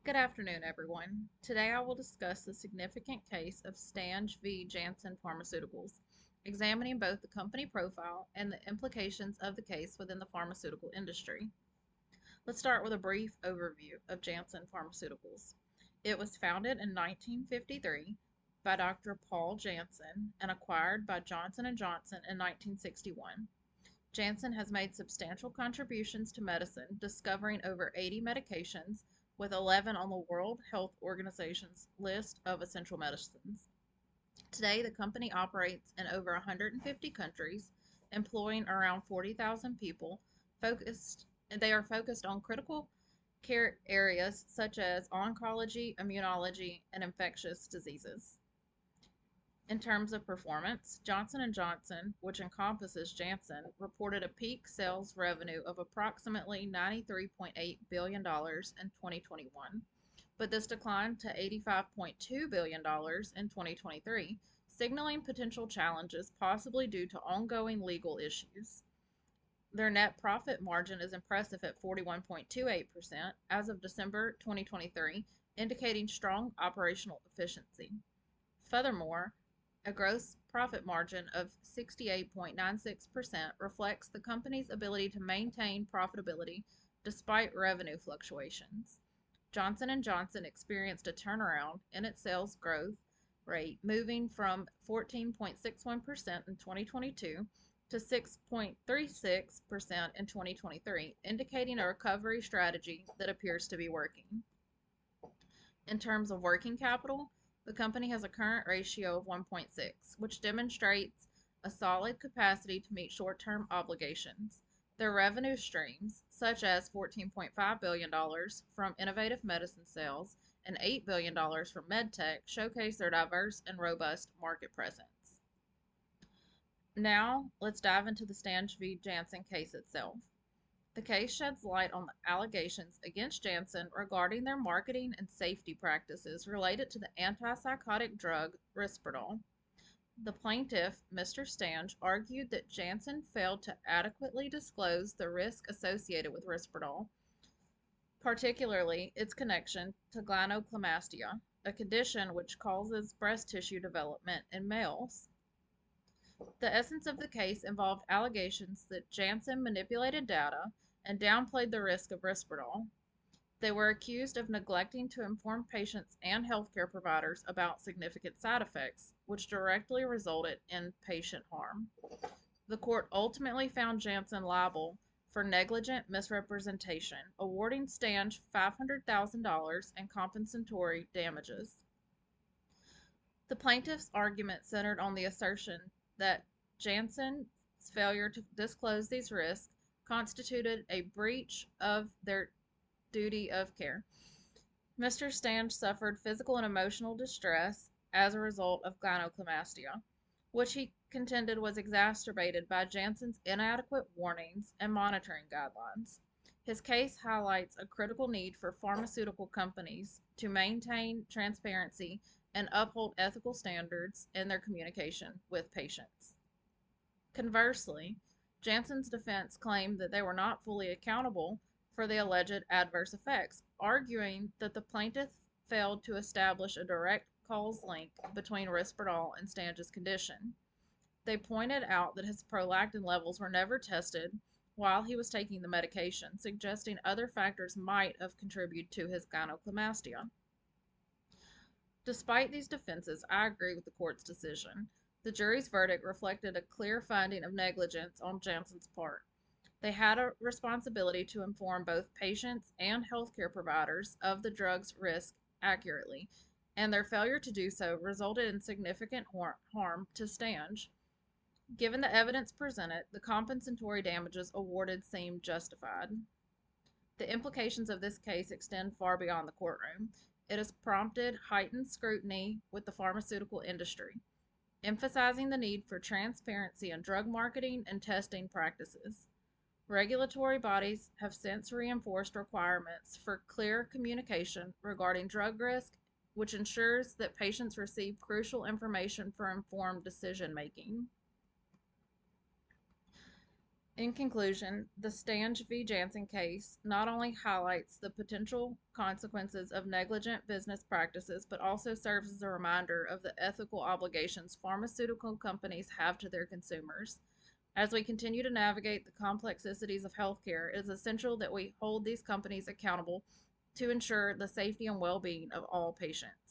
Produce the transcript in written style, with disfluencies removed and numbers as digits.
Good afternoon, everyone. Today I will discuss the significant case of Stange v. Janssen Pharmaceuticals, examining both the company profile and the implications of the case within the pharmaceutical industry. Let's start with a brief overview of Janssen Pharmaceuticals. It was founded in 1953 by Dr. Paul Janssen and acquired by Johnson & Johnson in 1961. Janssen has made substantial contributions to medicine, discovering over 80 medications, with 11 on the World Health Organization's list of essential medicines. Today, the company operates in over 150 countries, employing around 40,000 people. They are focused on critical care areas such as oncology, immunology, and infectious diseases. In terms of performance, Johnson & Johnson, which encompasses Janssen, reported a peak sales revenue of approximately $93.8 billion in 2021, but this declined to $85.2 billion in 2023, signaling potential challenges possibly due to ongoing legal issues. Their net profit margin is impressive at 41.28% as of December 2023, indicating strong operational efficiency. Furthermore, a gross profit margin of 68.96% reflects the company's ability to maintain profitability despite revenue fluctuations. Johnson & Johnson experienced a turnaround in its sales growth rate, moving from 14.61% in 2022 to 6.36% in 2023, indicating a recovery strategy that appears to be working. In terms of working capital, the company has a current ratio of 1.6, which demonstrates a solid capacity to meet short-term obligations. Their revenue streams, such as $14.5 billion from innovative medicine sales and $8 billion from medtech, showcase their diverse and robust market presence. Now, let's dive into the Stange v. Janssen case itself. The case sheds light on the allegations against Janssen regarding their marketing and safety practices related to the antipsychotic drug Risperdal. The plaintiff, Mr. Stange, argued that Janssen failed to adequately disclose the risk associated with Risperdal, particularly its connection to gynecomastia, a condition which causes breast tissue development in males. The essence of the case involved allegations that Janssen manipulated data and downplayed the risk of Risperdal. They were accused of neglecting to inform patients and healthcare providers about significant side effects, which directly resulted in patient harm. The court ultimately found Janssen liable for negligent misrepresentation, awarding Stange $500,000 in compensatory damages. The plaintiff's argument centered on the assertion that Janssen's failure to disclose these risks constituted a breach of their duty of care. Mr. Stange suffered physical and emotional distress as a result of gynecomastia, which he contended was exacerbated by Janssen's inadequate warnings and monitoring guidelines. His case highlights a critical need for pharmaceutical companies to maintain transparency and uphold ethical standards in their communication with patients. Conversely, Janssen's defense claimed that they were not fully accountable for the alleged adverse effects, arguing that the plaintiff failed to establish a direct cause link between Risperdal and Stange's condition. They pointed out that his prolactin levels were never tested while he was taking the medication, suggesting other factors might have contributed to his gynecomastia. Despite these defenses, I agree with the court's decision. The jury's verdict reflected a clear finding of negligence on Janssen's part. They had a responsibility to inform both patients and healthcare providers of the drug's risk accurately, and their failure to do so resulted in significant harm to Stange. Given the evidence presented, the compensatory damages awarded seemed justified. The implications of this case extend far beyond the courtroom. It has prompted heightened scrutiny with the pharmaceutical industry, emphasizing the need for transparency in drug marketing and testing practices. Regulatory bodies have since reinforced requirements for clear communication regarding drug risk, which ensures that patients receive crucial information for informed decision making. In conclusion, the Stange v. Janssen case not only highlights the potential consequences of negligent business practices, but also serves as a reminder of the ethical obligations pharmaceutical companies have to their consumers. As we continue to navigate the complexities of healthcare, it is essential that we hold these companies accountable to ensure the safety and well being of all patients.